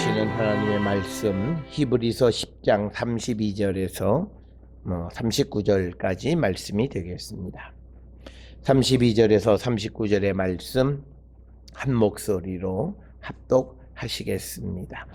주시는 하나님의 말씀 히브리서 10장 32절에서 39절까지 말씀이 되겠습니다. 32절에서 39절의 말씀 한 목소리로 합독하시겠습니다.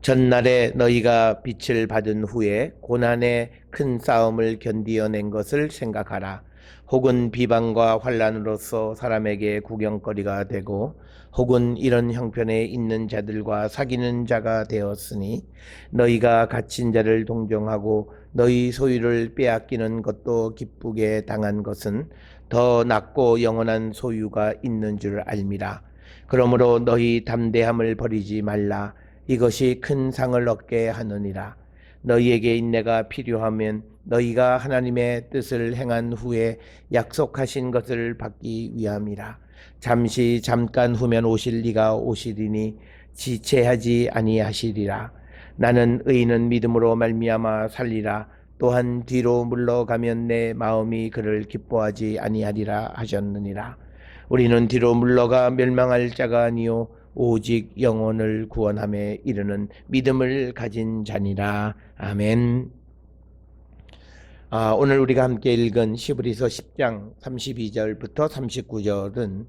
전날에 너희가 빛을 받은 후에 고난의 큰 싸움을 견디어낸 것을 생각하라. 혹은 비방과 환난으로서 사람에게 구경거리가 되고 혹은 이런 형편에 있는 자들과 사귀는 자가 되었으니 너희가 갇힌 자를 동정하고 너희 소유를 빼앗기는 것도 기쁘게 당한 것은 더 낫고 영원한 소유가 있는 줄 알미라. 그러므로 너희 담대함을 버리지 말라. 이것이 큰 상을 얻게 하느니라. 너희에게 인내가 필요하면 너희가 하나님의 뜻을 행한 후에 약속하신 것을 받기 위함이라. 잠깐 후면 오실 이가 오시리니 지체하지 아니하시리라. 나는 의인은 믿음으로 말미암아 살리라. 또한 뒤로 물러가면 내 마음이 그를 기뻐하지 아니하리라 하셨느니라. 우리는 뒤로 물러가 멸망할 자가 아니요 오직 영혼을 구원함에 이르는 믿음을 가진 자니라. 아멘. 오늘 우리가 함께 읽은 시브리서 10장 32절부터 39절은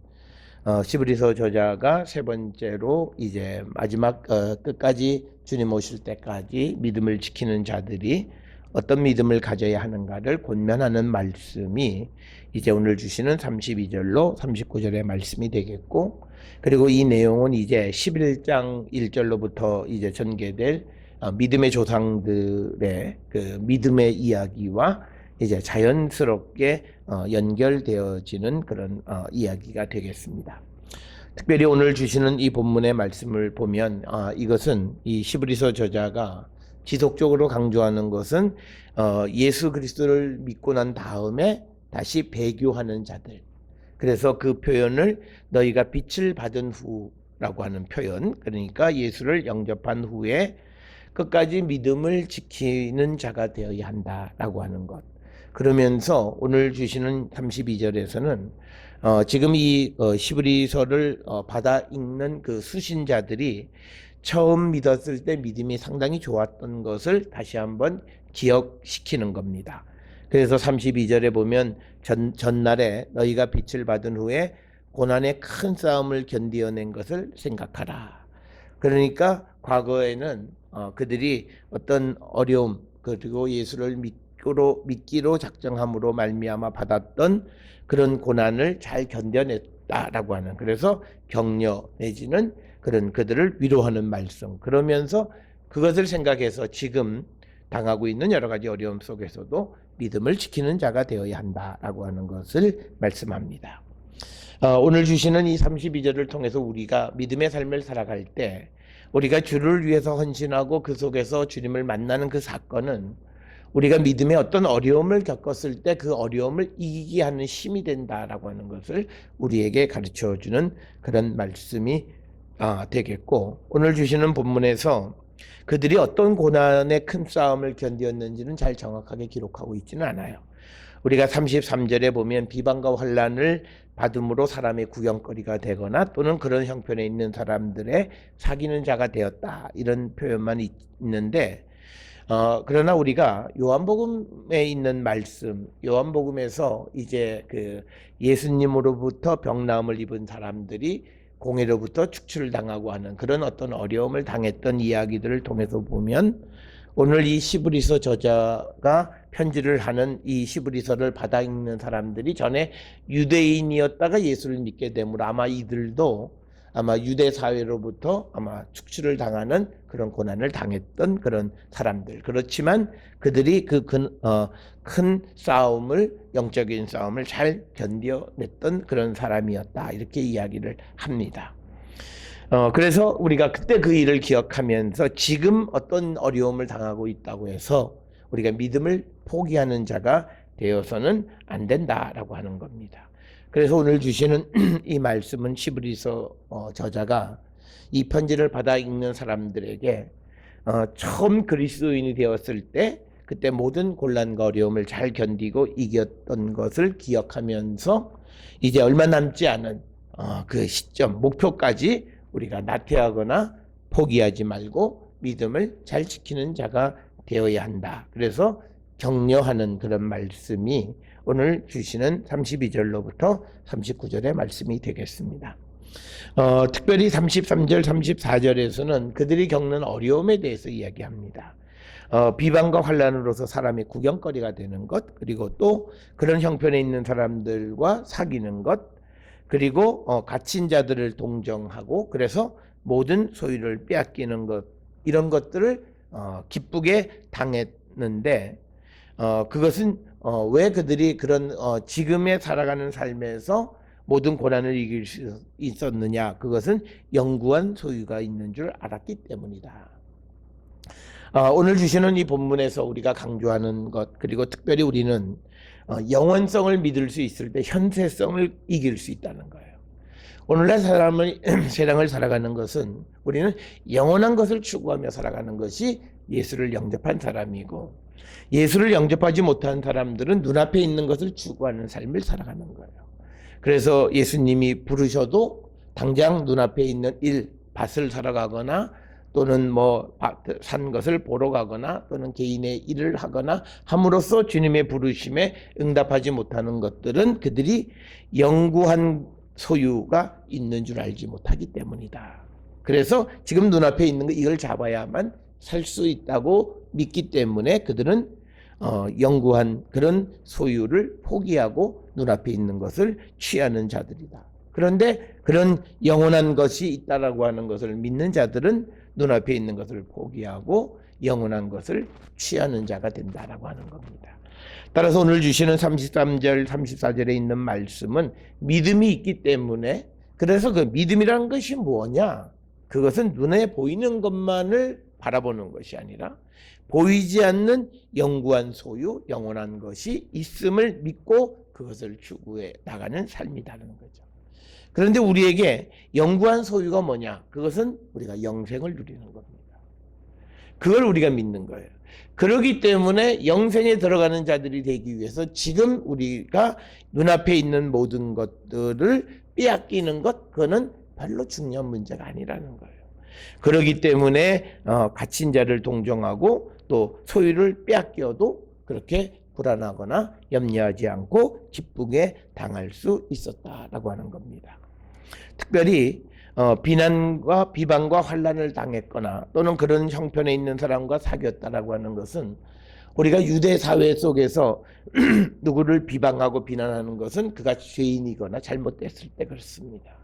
시브리서 저자가 세 번째로 이제 마지막 끝까지 주님 오실 때까지 믿음을 지키는 자들이 어떤 믿음을 가져야 하는가를 권면하는 말씀이 이제 오늘 주시는 32절로 39절의 말씀이 되겠고, 그리고 이 내용은 이제 11장 1절로부터 이제 전개될 믿음의 조상들의 그 믿음의 이야기와 이제 자연스럽게 연결되어지는 그런 이야기가 되겠습니다. 특별히 오늘 주시는 이 본문의 말씀을 보면 이것은 이 시브리서 저자가 지속적으로 강조하는 것은 예수 그리스도를 믿고 난 다음에 다시 배교하는 자들. 그래서 그 표현을 너희가 빛을 받은 후라고 하는 표현, 그러니까 예수를 영접한 후에 끝까지 믿음을 지키는 자가 되어야 한다라고 하는 것. 그러면서 오늘 주시는 32절에서는 지금 이 시브리서를 받아 읽는 그 수신자들이 처음 믿었을 때 믿음이 상당히 좋았던 것을 다시 한번 기억시키는 겁니다. 그래서 32절에 보면 전날에 너희가 빛을 받은 후에 고난의 큰 싸움을 견디어낸 것을 생각하라. 그러니까 과거에는 그들이 어떤 어려움 그리고 예수를 믿기로 작정함으로 말미암아 받았던 그런 고난을 잘 견뎌냈다라고 하는, 그래서 격려 내지는 그런 그들을 위로하는 말씀, 그러면서 그것을 생각해서 지금 당하고 있는 여러 가지 어려움 속에서도 믿음을 지키는 자가 되어야 한다라고 하는 것을 말씀합니다. 오늘 주시는 이 32절을 통해서 우리가 믿음의 삶을 살아갈 때 우리가 주를 위해서 헌신하고 그 속에서 주님을 만나는 그 사건은 우리가 믿음의 어떤 어려움을 겪었을 때 그 어려움을 이기게 하는 힘이 된다라고 하는 것을 우리에게 가르쳐주는 그런 말씀이 되겠고, 오늘 주시는 본문에서 그들이 어떤 고난의 큰 싸움을 견디었는지는 잘 정확하게 기록하고 있지는 않아요. 우리가 33절에 보면 비방과 환난을 받음으로 사람의 구경거리가 되거나 또는 그런 형편에 있는 사람들의 사귀는 자가 되었다, 이런 표현만 있는데 그러나 우리가 요한복음에 있는 말씀, 요한복음에서 이제 그 예수님으로부터 병나음을 입은 사람들이 공회로부터 축출을 당하고 하는 그런 어떤 어려움을 당했던 이야기들을 통해서 보면 오늘 이 시브리서 저자가 편지를 하는 이 시브리서를 받아 읽는 사람들이 전에 유대인이었다가 예수를 믿게 되므로 아마 이들도 아마 유대 사회로부터 아마 축출을 당하는 그런 고난을 당했던 그런 사람들. 그렇지만 그들이 큰 싸움을, 영적인 싸움을 잘 견뎌냈던 그런 사람이었다, 이렇게 이야기를 합니다. 그래서 우리가 그때 그 일을 기억하면서 지금 어떤 어려움을 당하고 있다고 해서 우리가 믿음을 포기하는 자가 되어서는 안 된다라고 하는 겁니다. 그래서 오늘 주시는 이 말씀은 시브리서 저자가 이 편지를 받아 읽는 사람들에게 처음 그리스도인이 되었을 때 그때 모든 곤란과 어려움을 잘 견디고 이겼던 것을 기억하면서 이제 얼마 남지 않은 그 시점, 목표까지 우리가 나태하거나 포기하지 말고 믿음을 잘 지키는 자가 되어야 한다. 그래서 격려하는 그런 말씀이 오늘 주시는 32절로부터 39절의 말씀이 되겠습니다. 특별히 33절, 34절에서는 그들이 겪는 어려움에 대해서 이야기합니다. 비방과 환난으로서 사람의 구경거리가 되는 것, 그리고 또 그런 형편에 있는 사람들과 사귀는 것, 그리고 갇힌 자들을 동정하고 그래서 모든 소유를 빼앗기는 것, 이런 것들을 기쁘게 당했는데 그것은 왜 그들이 그런 지금의 살아가는 삶에서 모든 고난을 이길 수 있었느냐? 그것은 영구한 소유가 있는 줄 알았기 때문이다. 오늘 주시는 이 본문에서 우리가 강조하는 것, 그리고 특별히 우리는 영원성을 믿을 수 있을 때 현세성을 이길 수 있다는 거예요. 오늘날 세상을 살아가는 것은 우리는 영원한 것을 추구하며 살아가는 것이 예수를 영접한 사람이고, 예수를 영접하지 못한 사람들은 눈앞에 있는 것을 추구하는 삶을 살아가는 거예요. 그래서 예수님이 부르셔도 당장 눈앞에 있는 일, 밭을 사러 가거나 또는 산 것을 보러 가거나 또는 개인의 일을 하거나 함으로써 주님의 부르심에 응답하지 못하는 것들은 그들이 영구한 소유가 있는 줄 알지 못하기 때문이다. 그래서 지금 눈앞에 있는 거 이걸 잡아야만 살 수 있다고 믿기 때문에 그들은 영구한 그런 소유를 포기하고 눈앞에 있는 것을 취하는 자들이다. 그런데 그런 영원한 것이 있다라고 하는 것을 믿는 자들은 눈앞에 있는 것을 포기하고 영원한 것을 취하는 자가 된다라고 하는 겁니다. 따라서 오늘 주시는 33절, 34절에 있는 말씀은 믿음이 있기 때문에, 그래서 그 믿음이라는 것이 뭐냐? 그것은 눈에 보이는 것만을 바라보는 것이 아니라 보이지 않는 영구한 소유, 영원한 것이 있음을 믿고 그것을 추구해 나가는 삶이라는 거죠. 그런데 우리에게 영구한 소유가 뭐냐? 그것은 우리가 영생을 누리는 겁니다. 그걸 우리가 믿는 거예요. 그렇기 때문에 영생에 들어가는 자들이 되기 위해서 지금 우리가 눈앞에 있는 모든 것들을 빼앗기는 것, 그거는 별로 중요한 문제가 아니라는 거예요. 그렇기 때문에 갇힌 자를 동정하고 또 소유를 빼앗겨도 그렇게 불안하거나 염려하지 않고 기쁘게 당할 수 있었다라고 하는 겁니다. 특별히 비난과 비방과 환난을 당했거나 또는 그런 형편에 있는 사람과 사귀었다라고 하는 것은 우리가 유대 사회 속에서 누구를 비방하고 비난하는 것은 그가 죄인이거나 잘못됐을 때 그렇습니다.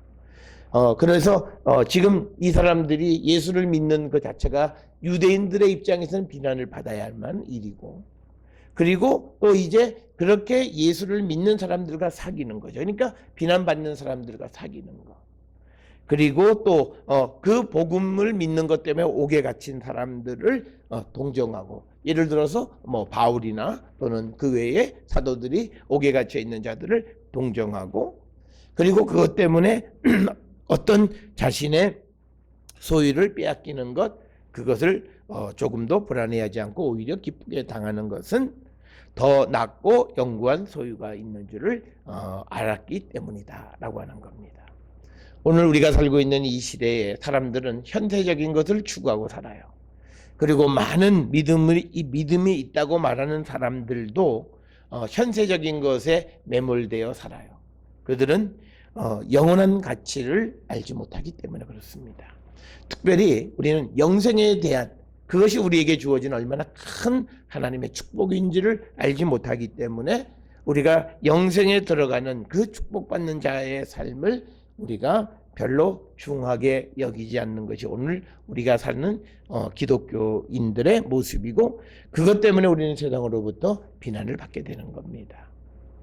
그래서 지금 이 사람들이 예수를 믿는 그 자체가 유대인들의 입장에서는 비난을 받아야 할 만한 일이고, 그리고 또 이제 그렇게 예수를 믿는 사람들과 사귀는 거죠. 그러니까 비난받는 사람들과 사귀는 거. 그리고 또 그 복음을 믿는 것 때문에 옥에 갇힌 사람들을 동정하고, 예를 들어서 바울이나 또는 그 외에 사도들이 옥에 갇혀 있는 자들을 동정하고, 그리고 그것 때문에 어떤 자신의 소유를 빼앗기는 것, 그것을 조금도 불안해하지 않고 오히려 기쁘게 당하는 것은 더 낫고 영구한 소유가 있는 줄을 알았기 때문이다 라고 하는 겁니다. 오늘 우리가 살고 있는 이 시대에 사람들은 현세적인 것을 추구하고 살아요. 그리고 많은 믿음이 있다고 말하는 사람들도 현세적인 것에 매몰되어 살아요. 그들은 영원한 가치를 알지 못하기 때문에 그렇습니다. 특별히 우리는 영생에 대한 그것이 우리에게 주어진 얼마나 큰 하나님의 축복인지를 알지 못하기 때문에 우리가 영생에 들어가는 그 축복받는 자의 삶을 우리가 별로 중하게 여기지 않는 것이 오늘 우리가 사는 기독교인들의 모습이고, 그것 때문에 우리는 세상으로부터 비난을 받게 되는 겁니다.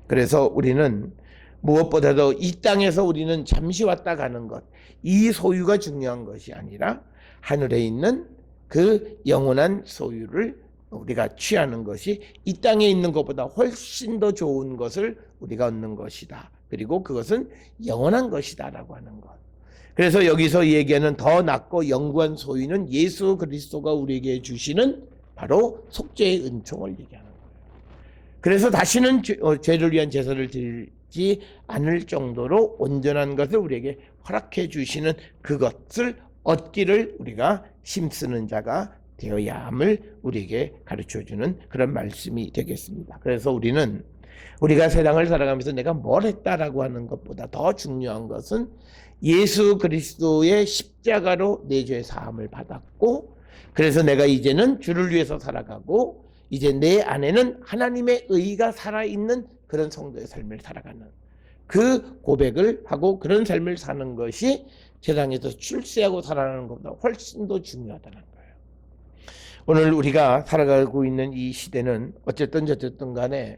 그래서 우리는 무엇보다도 이 땅에서 우리는 잠시 왔다 가는 것, 이 소유가 중요한 것이 아니라 하늘에 있는 그 영원한 소유를 우리가 취하는 것이 이 땅에 있는 것보다 훨씬 더 좋은 것을 우리가 얻는 것이다. 그리고 그것은 영원한 것이다 라고 하는 것. 그래서 여기서 얘기하는 더 낫고 영구한 소유는 예수 그리스도가 우리에게 주시는 바로 속죄의 은총을 얘기하는 거예요. 그래서 다시는 죄를 위한 제사를 드리지 않을 정도로 온전한 것을 우리에게 허락해 주시는 그것을 얻기를 우리가 힘쓰는 자가 되어야 함을 우리에게 가르쳐주는 그런 말씀이 되겠습니다. 그래서 우리는 우리가 세상을 살아가면서 내가 뭘 했다라고 하는 것보다 더 중요한 것은 예수 그리스도의 십자가로 내 죄 사함을 받았고, 그래서 내가 이제는 주를 위해서 살아가고 이제 내 안에는 하나님의 의가 살아있는 그런 성도의 삶을 살아가는 그 고백을 하고 그런 삶을 사는 것이 세상에서 출세하고 살아가는 것보다 훨씬 더 중요하다는 거예요. 오늘 우리가 살아가고 있는 이 시대는 어쨌든 저쨌든 간에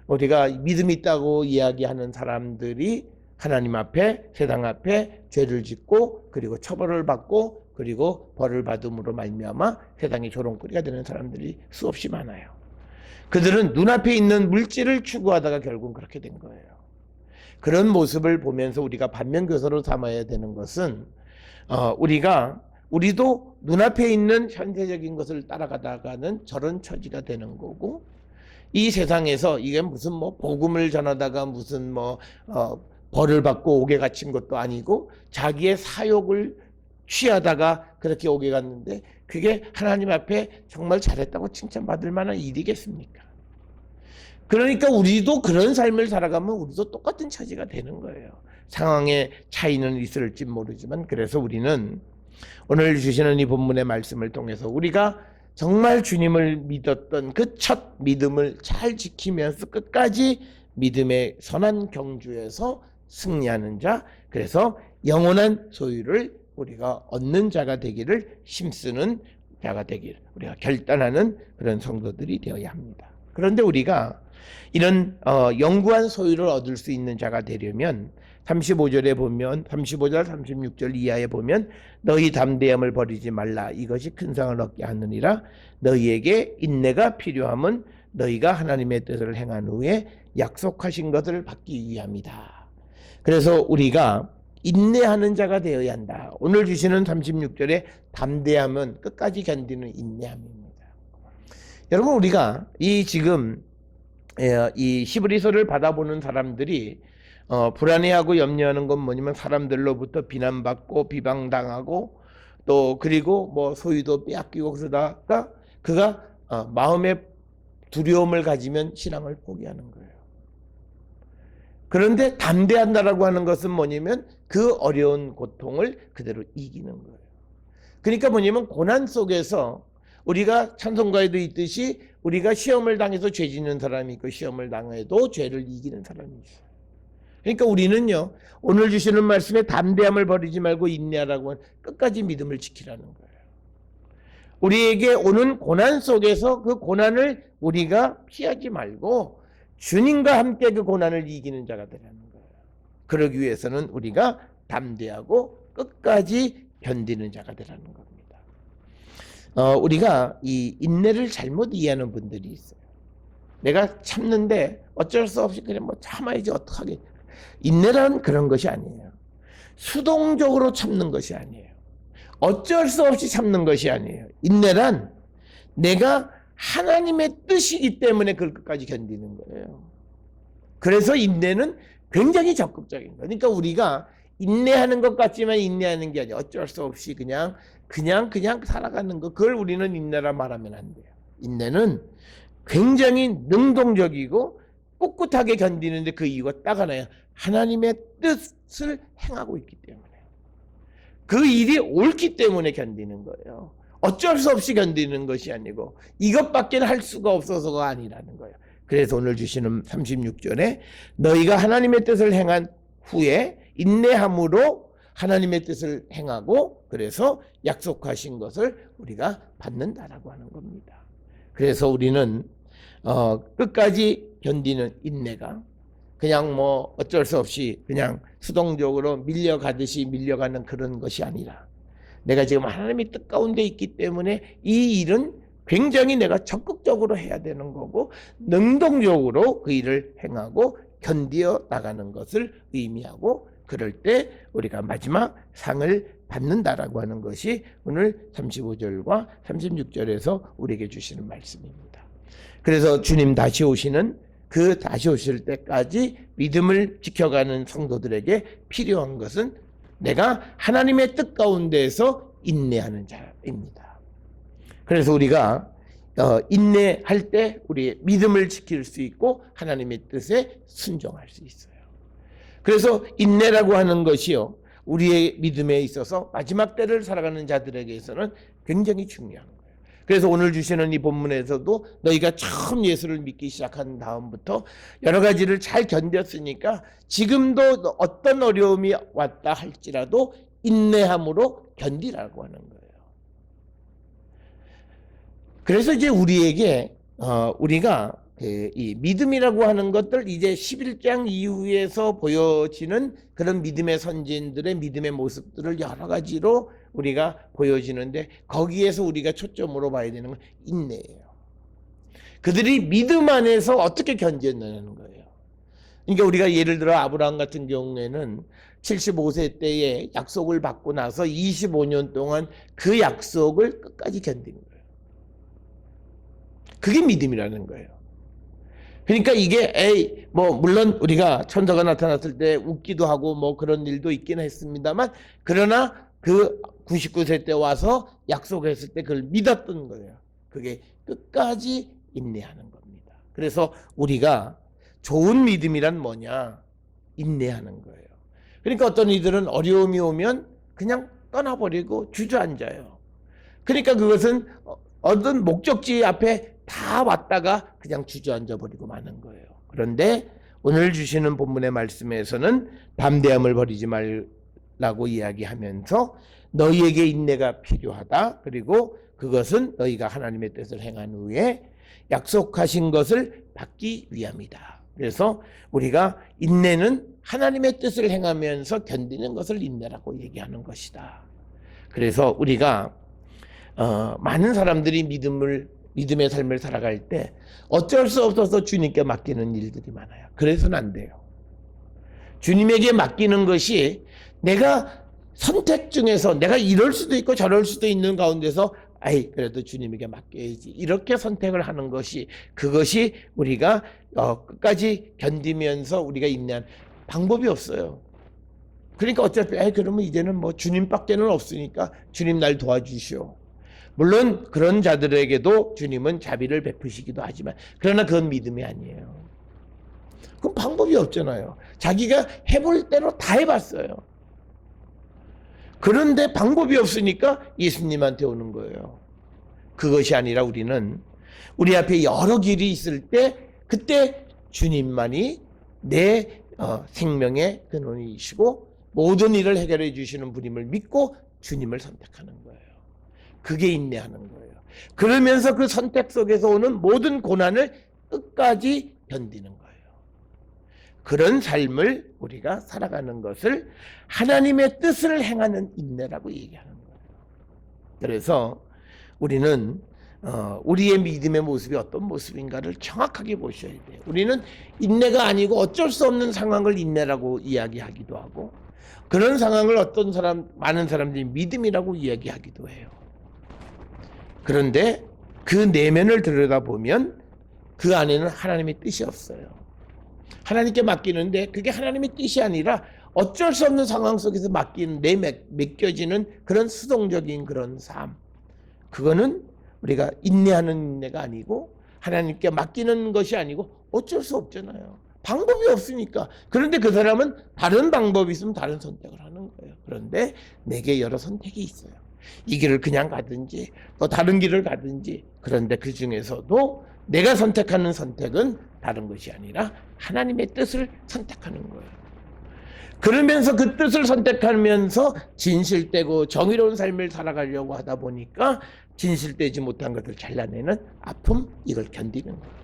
우리가 믿음 있다고 이야기하는 사람들이 하나님 앞에 세상 앞에 죄를 짓고 그리고 처벌을 받고 그리고 벌을 받음으로 말미암아 세상의 조롱거리가 되는 사람들이 수없이 많아요. 그들은 눈앞에 있는 물질을 추구하다가 결국은 그렇게 된 거예요. 그런 모습을 보면서 우리가 반면교사로 삼아야 되는 것은 우리도 눈앞에 있는 현세적인 것을 따라가다가는 저런 처지가 되는 거고, 이 세상에서 이게 무슨 복음을 전하다가 무슨 벌을 받고 옥에 갇힌 것도 아니고 자기의 사욕을 취하다가 그렇게 옥에 갔는데 그게 하나님 앞에 정말 잘했다고 칭찬받을 만한 일이겠습니까? 그러니까 우리도 그런 삶을 살아가면 우리도 똑같은 처지가 되는 거예요. 상황의 차이는 있을지 모르지만, 그래서 우리는 오늘 주시는 이 본문의 말씀을 통해서 우리가 정말 주님을 믿었던 그 첫 믿음을 잘 지키면서 끝까지 믿음의 선한 경주에서 승리하는 자, 그래서 영원한 소유를 우리가 얻는 자가 되기를 힘쓰는 자가 되기를 우리가 결단하는 그런 성도들이 되어야 합니다. 그런데 우리가 이런 영구한 소유를 얻을 수 있는 자가 되려면 35절에 보면 35절 36절 이하에 보면 너희 담대함을 버리지 말라. 이것이 큰 상을 얻게 하느니라. 너희에게 인내가 필요함은 너희가 하나님의 뜻을 행한 후에 약속하신 것을 받기 위함이다. 그래서 우리가 인내하는 자가 되어야 한다. 오늘 주시는 36절에 담대함은 끝까지 견디는 인내함입니다. 여러분, 우리가 지금 이 히브리서를 받아보는 사람들이 불안해하고 염려하는 건 뭐냐면 사람들로부터 비난받고 비방당하고 또 그리고 소유도 빼앗기고 그러다가 그가 마음의 두려움을 가지면 신앙을 포기하는 거예요. 그런데 담대한다라고 하는 것은 뭐냐면 그 어려운 고통을 그대로 이기는 거예요. 그러니까 뭐냐면 고난 속에서 우리가 찬송가에도 있듯이 우리가 시험을 당해서 죄 짓는 사람이 있고 시험을 당해도 죄를 이기는 사람이 있어요. 그러니까 우리는요, 오늘 주시는 말씀에 담대함을 버리지 말고 인내하라고 하는 끝까지 믿음을 지키라는 거예요. 우리에게 오는 고난 속에서 그 고난을 우리가 피하지 말고 주님과 함께 그 고난을 이기는 자가 되라는 거예요. 그러기 위해서는 우리가 담대하고 끝까지 견디는 자가 되라는 겁니다. 우리가 이 인내를 잘못 이해하는 분들이 있어요. 내가 참는데 어쩔 수 없이 그냥 참아야지 어떡하게. 인내란 그런 것이 아니에요. 수동적으로 참는 것이 아니에요. 어쩔 수 없이 참는 것이 아니에요. 인내란 내가 하나님의 뜻이기 때문에 그걸 끝까지 견디는 거예요. 그래서 인내는 굉장히 적극적인 거예요. 그러니까 우리가 인내하는 것 같지만 인내하는 게 아니에요. 어쩔 수 없이 그냥 살아가는 거, 그걸 우리는 인내라 말하면 안 돼요. 인내는 굉장히 능동적이고 꿋꿋하게 견디는데 그 이유가 딱 하나예요. 하나님의 뜻을 행하고 있기 때문에. 그 일이 옳기 때문에 견디는 거예요. 어쩔 수 없이 견디는 것이 아니고 이것밖에 할 수가 없어서가 아니라는 거예요. 그래서 오늘 주시는 36절에 너희가 하나님의 뜻을 행한 후에 인내함으로 하나님의 뜻을 행하고 그래서 약속하신 것을 우리가 받는다라고 하는 겁니다. 그래서 우리는 끝까지 견디는 인내가 그냥 어쩔 수 없이 그냥 수동적으로 밀려가듯이 밀려가는 그런 것이 아니라 내가 지금 하나님의 뜻 가운데 있기 때문에 이 일은 굉장히 내가 적극적으로 해야 되는 거고 능동적으로 그 일을 행하고 견디어 나가는 것을 의미하고, 그럴 때 우리가 마지막 상을 받는다라고 하는 것이 오늘 35절과 36절에서 우리에게 주시는 말씀입니다. 그래서 주님 다시 오시는 그 다시 오실 때까지 믿음을 지켜가는 성도들에게 필요한 것은 내가 하나님의 뜻 가운데에서 인내하는 자입니다. 그래서 우리가 인내할 때 우리의 믿음을 지킬 수 있고 하나님의 뜻에 순종할 수 있어요. 그래서 인내라고 하는 것이요, 우리의 믿음에 있어서 마지막 때를 살아가는 자들에게서는 굉장히 중요한 거예요. 그래서 오늘 주시는 이 본문에서도 너희가 처음 예수를 믿기 시작한 다음부터 여러 가지를 잘 견뎠으니까 지금도 어떤 어려움이 왔다 할지라도 인내함으로 견디라고 하는 거예요. 그래서 이제 우리에게 우리가 이 믿음이라고 하는 것들, 이제 11장 이후에서 보여지는 그런 믿음의 선진들의 믿음의 모습들을 여러 가지로 우리가 보여지는데, 거기에서 우리가 초점으로 봐야 되는 건 인내예요. 그들이 믿음 안에서 어떻게 견뎠느냐는 거예요. 그러니까 우리가 예를 들어 아브라함 같은 경우에는 75세 때에 약속을 받고 나서 25년 동안 그 약속을 끝까지 견딘 거예요. 그게 믿음이라는 거예요. 그러니까 이게 물론 우리가 천사가 나타났을 때 웃기도 하고 뭐 그런 일도 있긴 했습니다만, 그러나 그 99세 때 와서 약속했을 때 그걸 믿었던 거예요. 그게 끝까지 인내하는 겁니다. 그래서 우리가 좋은 믿음이란 뭐냐? 인내하는 거예요. 그러니까 어떤 이들은 어려움이 오면 그냥 떠나버리고 주저앉아요. 그러니까 그것은 어떤 목적지 앞에 다 왔다가 그냥 주저앉아 버리고 마는 거예요. 그런데 오늘 주시는 본문의 말씀에서는 담대함을 버리지 말라고 이야기하면서 너희에게 인내가 필요하다. 그리고 그것은 너희가 하나님의 뜻을 행한 후에 약속하신 것을 받기 위함이다. 그래서 우리가 인내는 하나님의 뜻을 행하면서 견디는 것을 인내라고 얘기하는 것이다. 그래서 우리가 많은 사람들이 믿음의 삶을 살아갈 때 어쩔 수 없어서 주님께 맡기는 일들이 많아요. 그래서는 안 돼요. 주님에게 맡기는 것이 내가 선택 중에서 내가 이럴 수도 있고 저럴 수도 있는 가운데서 그래도 주님에게 맡겨야지, 이렇게 선택을 하는 것이, 그것이 우리가 끝까지 견디면서 우리가 인내한 방법이 없어요. 그러니까 어차피 그러면 이제는 뭐 주님밖에는 없으니까 주님 날 도와주시오. 물론 그런 자들에게도 주님은 자비를 베푸시기도 하지만, 그러나 그건 믿음이 아니에요. 그럼 방법이 없잖아요. 자기가 해볼 대로 다 해봤어요. 그런데 방법이 없으니까 예수님한테 오는 거예요. 그것이 아니라 우리는 우리 앞에 여러 길이 있을 때 그때 주님만이 내 생명의 근원이시고 모든 일을 해결해 주시는 분임을 믿고 주님을 선택하는 거예요. 그게 인내하는 거예요. 그러면서 그 선택 속에서 오는 모든 고난을 끝까지 견디는 거예요. 그런 삶을 우리가 살아가는 것을 하나님의 뜻을 행하는 인내라고 얘기하는 거예요. 그래서 우리는 우리의 믿음의 모습이 어떤 모습인가를 정확하게 보셔야 돼요. 우리는 인내가 아니고 어쩔 수 없는 상황을 인내라고 이야기하기도 하고, 그런 상황을 많은 사람들이 믿음이라고 이야기하기도 해요. 그런데 그 내면을 들여다보면 그 안에는 하나님의 뜻이 없어요. 하나님께 맡기는데 그게 하나님의 뜻이 아니라 어쩔 수 없는 상황 속에서 맡겨지는 그런 수동적인 그런 삶, 그거는 우리가 인내하는 인내가 아니고 하나님께 맡기는 것이 아니고 어쩔 수 없잖아요. 방법이 없으니까. 그런데 그 사람은 다른 방법이 있으면 다른 선택을 하는 거예요. 그런데 내게 여러 선택이 있어요. 이 길을 그냥 가든지 또 다른 길을 가든지. 그런데 그 중에서도 내가 선택하는 선택은 다른 것이 아니라 하나님의 뜻을 선택하는 거예요. 그러면서 그 뜻을 선택하면서 진실되고 정의로운 삶을 살아가려고 하다 보니까 진실되지 못한 것을 잘라내는 아픔, 이걸 견디는 거예요.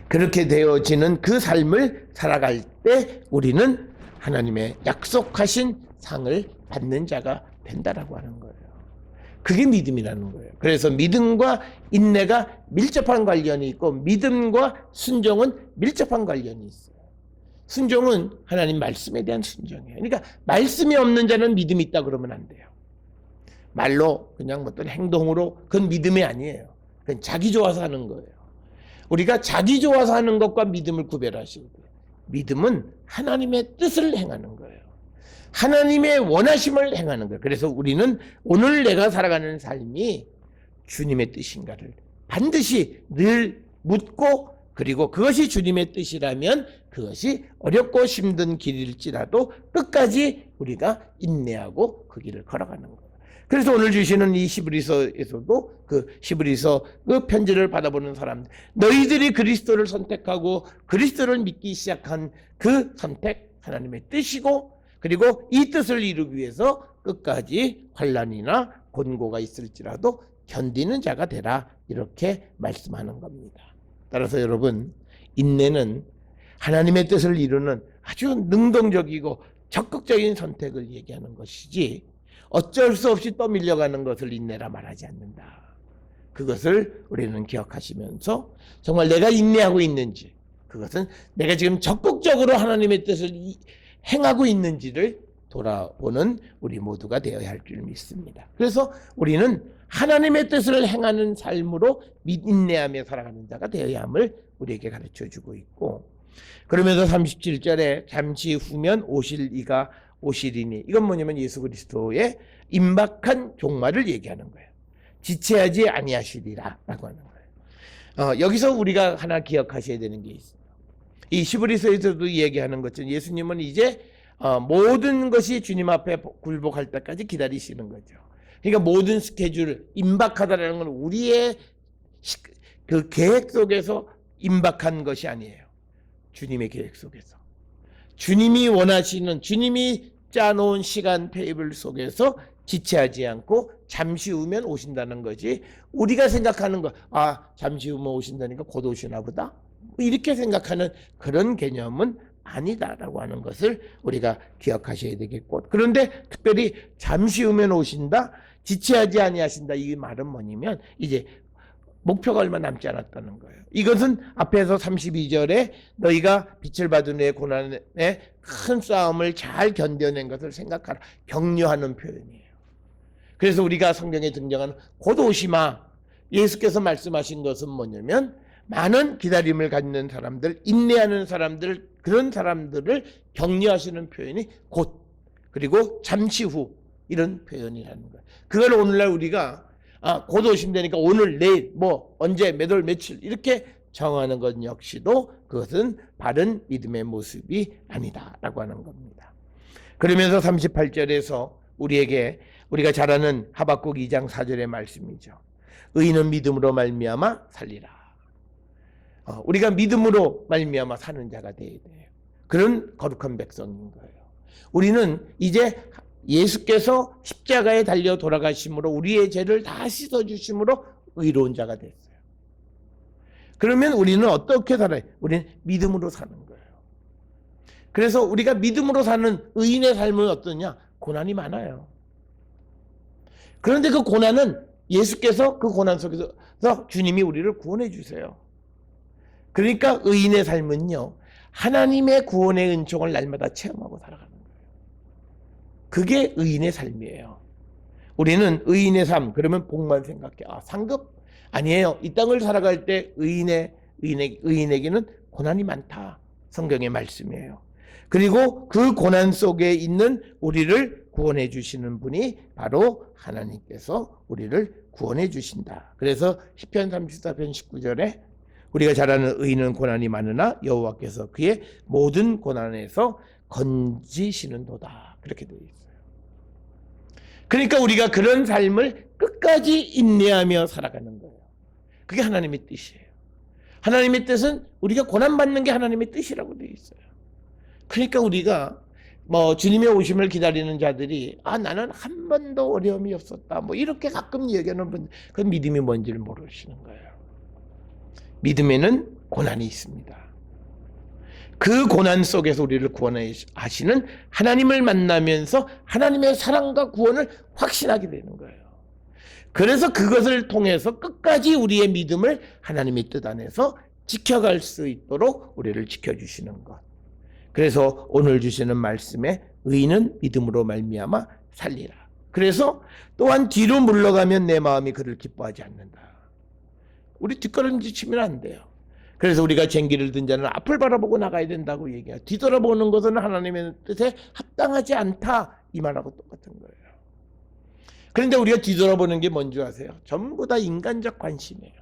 그렇게 되어지는 그 삶을 살아갈 때 우리는 하나님의 약속하신 상을 받는 자가 된다라고 하는 거예요. 그게 믿음이라는 거예요. 그래서 믿음과 인내가 밀접한 관련이 있고 믿음과 순종은 밀접한 관련이 있어요. 순종은 하나님 말씀에 대한 순종이에요. 그러니까 말씀이 없는 자는 믿음이 있다 그러면 안 돼요. 말로 그냥 어떤 행동으로 그건 믿음이 아니에요. 그건 자기 좋아서 하는 거예요. 우리가 자기 좋아서 하는 것과 믿음을 구별하시고, 믿음은 하나님의 뜻을 행하는 거예요. 하나님의 원하심을 행하는 거예요. 그래서 우리는 오늘 내가 살아가는 삶이 주님의 뜻인가를 반드시 늘 묻고, 그리고 그것이 주님의 뜻이라면 그것이 어렵고 힘든 길일지라도 끝까지 우리가 인내하고 그 길을 걸어가는 거예요. 그래서 오늘 주시는 이 히브리서에서도 그 히브리서 그 편지를 받아보는 사람들, 너희들이 그리스도를 선택하고 그리스도를 믿기 시작한 그 선택 하나님의 뜻이고, 그리고 이 뜻을 이루기 위해서 끝까지 환난이나 곤고가 있을지라도 견디는 자가 되라, 이렇게 말씀하는 겁니다. 따라서 여러분, 인내는 하나님의 뜻을 이루는 아주 능동적이고 적극적인 선택을 얘기하는 것이지, 어쩔 수 없이 떠밀려가는 것을 인내라 말하지 않는다. 그것을 우리는 기억하시면서 정말 내가 인내하고 있는지, 그것은 내가 지금 적극적으로 하나님의 뜻을 행하고 있는지를 돌아보는 우리 모두가 되어야 할 줄 믿습니다. 그래서 우리는 하나님의 뜻을 행하는 삶으로 인내하며 살아가는 자가 되어야 함을 우리에게 가르쳐주고 있고, 그러면서 37절에 잠시 후면 오실 이가 오시리니, 이건 뭐냐면 예수 그리스도의 임박한 종말을 얘기하는 거예요. 지체하지 아니하시리라 라고 하는 거예요. 여기서 우리가 하나 기억하셔야 되는 게 있어요. 이 히브리서에서도 얘기하는 것처럼 예수님은 이제 모든 것이 주님 앞에 굴복할 때까지 기다리시는 거죠. 그러니까 모든 스케줄을, 임박하다라는 건 우리의 그 계획 속에서 임박한 것이 아니에요. 주님의 계획 속에서, 주님이 원하시는, 주님이 짜놓은 시간 테이블 속에서 지체하지 않고 잠시 후면 오신다는 거지, 우리가 생각하는 거, 잠시 후면 오신다니까 곧 오시나 보다, 이렇게 생각하는 그런 개념은 아니다라고 하는 것을 우리가 기억하셔야 되겠고, 그런데 특별히 잠시 후면 오신다, 지체하지 아니하신다, 이 말은 뭐냐면 이제 목표가 얼마 남지 않았다는 거예요. 이것은 앞에서 32절에 너희가 빛을 받은 후에 고난의 큰 싸움을 잘 견뎌낸 것을 생각하라, 격려하는 표현이에요. 그래서 우리가 성경에 등장하는 곧 오시마, 예수께서 말씀하신 것은 뭐냐면 많은 기다림을 갖는 사람들, 인내하는 사람들, 그런 사람들을 격려하시는 표현이 곧, 그리고 잠시 후, 이런 표현이라는 거예요. 그걸 오늘날 우리가 곧 오신다니까 오늘, 내일, 뭐 언제, 몇 월, 며칠 이렇게 정하는 것 역시도 그것은 바른 믿음의 모습이 아니다라고 하는 겁니다. 그러면서 38절에서 우리가 잘 아는 하박국 2장 4절의 말씀이죠. 의인은 믿음으로 말미암아 살리라. 우리가 믿음으로 말미암아 사는 자가 되어야 돼요. 그런 거룩한 백성인 거예요. 우리는 이제 예수께서 십자가에 달려 돌아가심으로 우리의 죄를 다 씻어주심으로 의로운 자가 됐어요. 그러면 우리는 어떻게 살아요? 우리는 믿음으로 사는 거예요. 그래서 우리가 믿음으로 사는 의인의 삶은 어떠냐? 고난이 많아요. 그런데 그 고난은 예수께서 그 고난 속에서 주님이 우리를 구원해 주세요. 그러니까 의인의 삶은요, 하나님의 구원의 은총을 날마다 체험하고 살아가는 거예요. 그게 의인의 삶이에요. 우리는 의인의 삶, 그러면 복만 생각해. 상급? 아니에요. 이 땅을 살아갈 때 의인에게는 고난이 많다. 성경의 말씀이에요. 그리고 그 고난 속에 있는 우리를 구원해 주시는 분이 바로 하나님께서 우리를 구원해 주신다. 그래서 시편 34편 19절에 우리가 잘 아는 의인은 고난이 많으나 여호와께서 그의 모든 고난에서 건지시는도다. 그렇게 되어 있어요. 그러니까 우리가 그런 삶을 끝까지 인내하며 살아가는 거예요. 그게 하나님의 뜻이에요. 하나님의 뜻은 우리가 고난받는 게 하나님의 뜻이라고 되어 있어요. 그러니까 우리가 주님의 오심을 기다리는 자들이 나는 한 번도 어려움이 없었다, 이렇게 가끔 얘기하는 분들, 그 믿음이 뭔지를 모르시는 거예요. 믿음에는 고난이 있습니다. 그 고난 속에서 우리를 구원하시는 하나님을 만나면서 하나님의 사랑과 구원을 확신하게 되는 거예요. 그래서 그것을 통해서 끝까지 우리의 믿음을 하나님의 뜻 안에서 지켜갈 수 있도록 우리를 지켜주시는 것. 그래서 오늘 주시는 말씀에 의인은 믿음으로 말미암아 살리라. 그래서 또한 뒤로 물러가면 내 마음이 그를 기뻐하지 않는다. 우리 뒷걸음질 치면 안 돼요. 그래서 우리가 쟁기를 든 자는 앞을 바라보고 나가야 된다고 얘기해요. 뒤돌아보는 것은 하나님의 뜻에 합당하지 않다 이 말하고 똑같은 거예요. 그런데 우리가 뒤돌아보는 게 뭔지 아세요? 전부 다 인간적 관심이에요.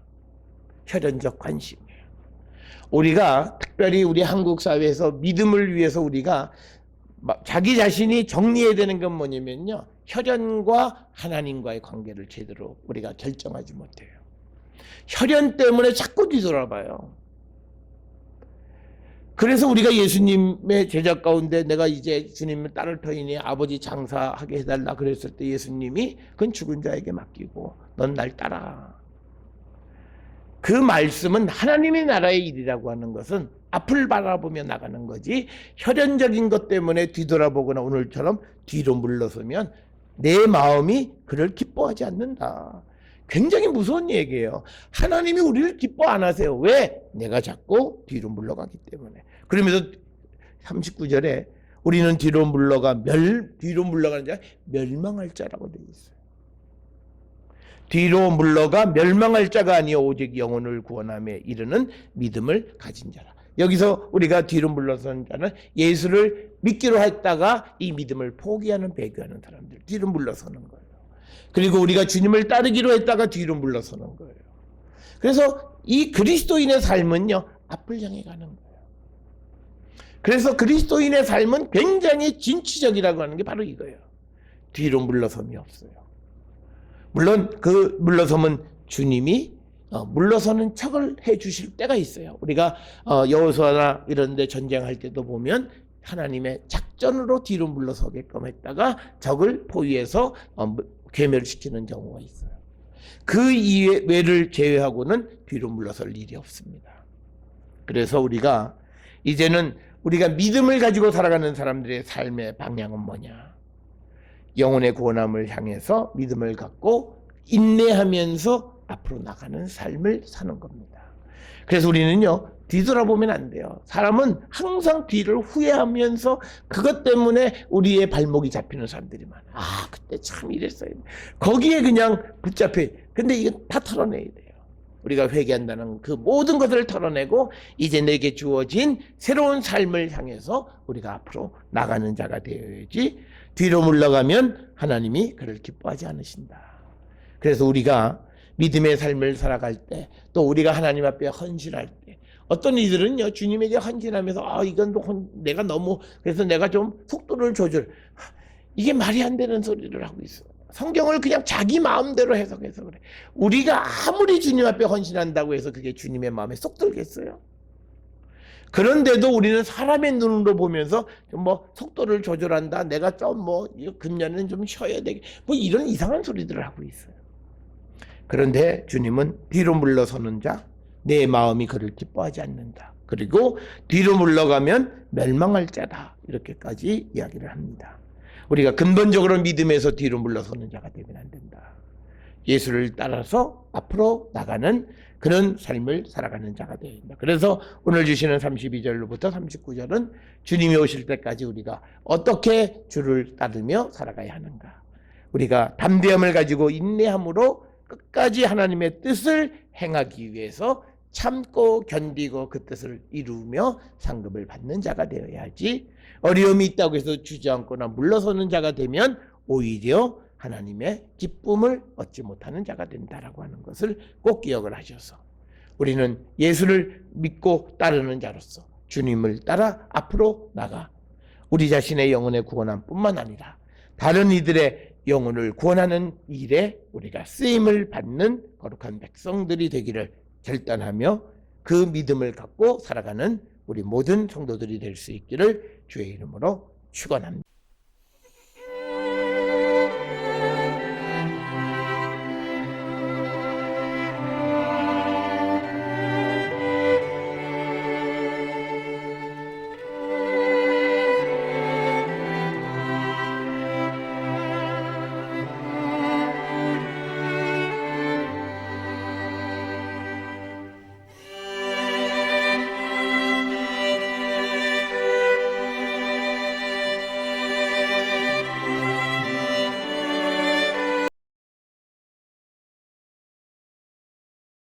혈연적 관심이에요. 우리가 특별히 우리 한국 사회에서 믿음을 위해서 우리가 자기 자신이 정리해야 되는 건 뭐냐면요, 혈연과 하나님과의 관계를 제대로 우리가 결정하지 못해요. 혈연 때문에 자꾸 뒤돌아봐요. 그래서 우리가 예수님의 제자 가운데 내가 이제 주님을 따를 터이니 아버지 장사하게 해달라 그랬을 때 예수님이 그건 죽은 자에게 맡기고 넌 날 따라. 그 말씀은 하나님의 나라의 일이라고 하는 것은 앞을 바라보며 나가는 거지, 혈연적인 것 때문에 뒤돌아보거나 오늘처럼 뒤로 물러서면 내 마음이 그를 기뻐하지 않는다. 굉장히 무서운 얘기예요. 하나님이 우리를 기뻐 안 하세요. 왜? 내가 자꾸 뒤로 물러가기 때문에. 그러면서 39절에 우리는 뒤로 물러가는 자 멸망할 자라고 되어 있어요. 뒤로 물러가 멸망할 자가 아니요 오직 영혼을 구원함에 이르는 믿음을 가진 자라. 여기서 우리가 뒤로 물러서는 자는 예수를 믿기로 했다가 이 믿음을 포기하는, 배교하는 사람들, 뒤로 물러서는 거예요. 그리고 우리가 주님을 따르기로 했다가 뒤로 물러서는 거예요. 그래서 이 그리스도인의 삶은요, 앞을 향해 가는 거예요. 그래서 그리스도인의 삶은 굉장히 진취적이라고 하는 게 바로 이거예요. 뒤로 물러섬이 없어요. 물론 그 물러섬은 주님이 물러서는 척을 해 주실 때가 있어요. 우리가 여호수아나 이런 데 전쟁할 때도 보면 하나님의 작전으로 뒤로 물러서게끔 했다가 적을 포위해서 괴멸시키는 경우가 있어요. 그 이외를 제외하고는 뒤로 물러설 일이 없습니다. 그래서 우리가 이제는 우리가 믿음을 가지고 살아가는 사람들의 삶의 방향은 뭐냐? 영혼의 구원함을 향해서 믿음을 갖고 인내하면서 앞으로 나가는 삶을 사는 겁니다. 그래서 우리는요, 뒤돌아보면 안 돼요. 사람은 항상 뒤를 후회하면서 그것 때문에 우리의 발목이 잡히는 사람들이 많아요. 아, 그때 참 이랬어요. 거기에 그냥 붙잡혀. 근데 이거 다 털어내야 돼요. 우리가 회개한다는 그 모든 것을 털어내고 이제 내게 주어진 새로운 삶을 향해서 우리가 앞으로 나가는 자가 되어야지, 뒤로 물러가면 하나님이 그를 기뻐하지 않으신다. 그래서 우리가 믿음의 삶을 살아갈 때, 또 우리가 하나님 앞에 헌신할 때, 어떤 이들은요, 주님에게 헌신하면서 이건 내가 너무, 그래서 내가 좀 속도를 이게 말이 안 되는 소리를 하고 있어. 성경을 그냥 자기 마음대로 해석해서 그래. 우리가 아무리 주님 앞에 헌신한다고 해서 그게 주님의 마음에 쏙 들겠어요? 그런데도 우리는 사람의 눈으로 보면서 속도를 조절한다, 내가 좀 금년은 좀 쉬어야 되게, 이런 이상한 소리들을 하고 있어요. 그런데 주님은 뒤로 물러서는 자, 내 마음이 그를 기뻐하지 않는다. 그리고 뒤로 물러가면 멸망할 자다. 이렇게까지 이야기를 합니다. 우리가 근본적으로 믿음에서 뒤로 물러서는 자가 되면 안 된다. 예수를 따라서 앞으로 나가는 그런 삶을 살아가는 자가 되어야 된다. 그래서 오늘 주시는 32절로부터 39절은 주님이 오실 때까지 우리가 어떻게 주를 따르며 살아가야 하는가. 우리가 담대함을 가지고 인내함으로 끝까지 하나님의 뜻을 행하기 위해서 참고 견디고 그 뜻을 이루며 상급을 받는 자가 되어야지, 어려움이 있다고 해서 주저앉거나 물러서는 자가 되면 오히려 하나님의 기쁨을 얻지 못하는 자가 된다라고 하는 것을 꼭 기억을 하셔서, 우리는 예수를 믿고 따르는 자로서 주님을 따라 앞으로 나가 우리 자신의 영혼의 구원함 뿐만 아니라 다른 이들의 영혼을 구원하는 일에 우리가 쓰임을 받는 거룩한 백성들이 되기를 결단하며 그 믿음을 갖고 살아가는 우리 모든 성도들이 될 수 있기를 주의 이름으로 축원합니다.